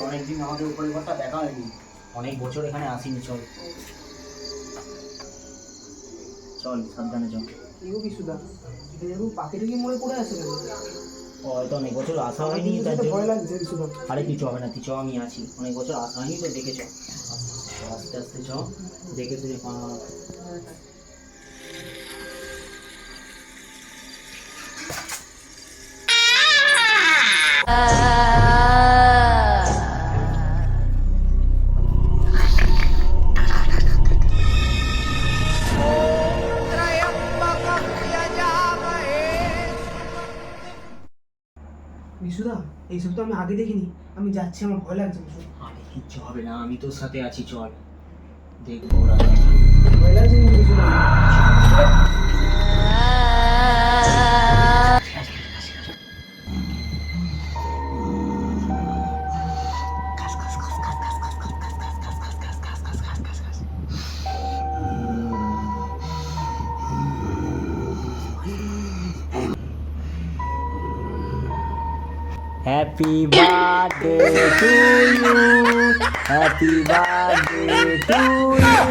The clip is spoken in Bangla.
অনেকদিন আমাদের উপরে ঘরটা দেখা হয়নি, অনেক বছর এখানে আসিনি। চল চল সাবধানে চল। কেউ বিশুদা এরকম পাখিটা কি মনে পড়ে আছে কেন? হয়তো অনেক বছর আসা হয়নি কিন্তু তার সেটা জন্য। ভয় লাগছে বিশুদা। আরে কিছু হবে না, তুই চ, আমি আছি। অনেক বছর আসা হয়নি তো, দেখে চ, আস্তে আস্তে চ, দেখে শুনে পা। বিশুদা এইসব তো আমি আগে দেখিনি, আমি যাচ্ছি, আমার ভয় লাগছে বিশুদা। আরে কিচ্ছু হবে না, আমি তোর সাথে আছি, চল দেখবো ওরা। ভয় লাগছে কিন্তু বিশুদা। Happy birthday to you. Happy birthday to you.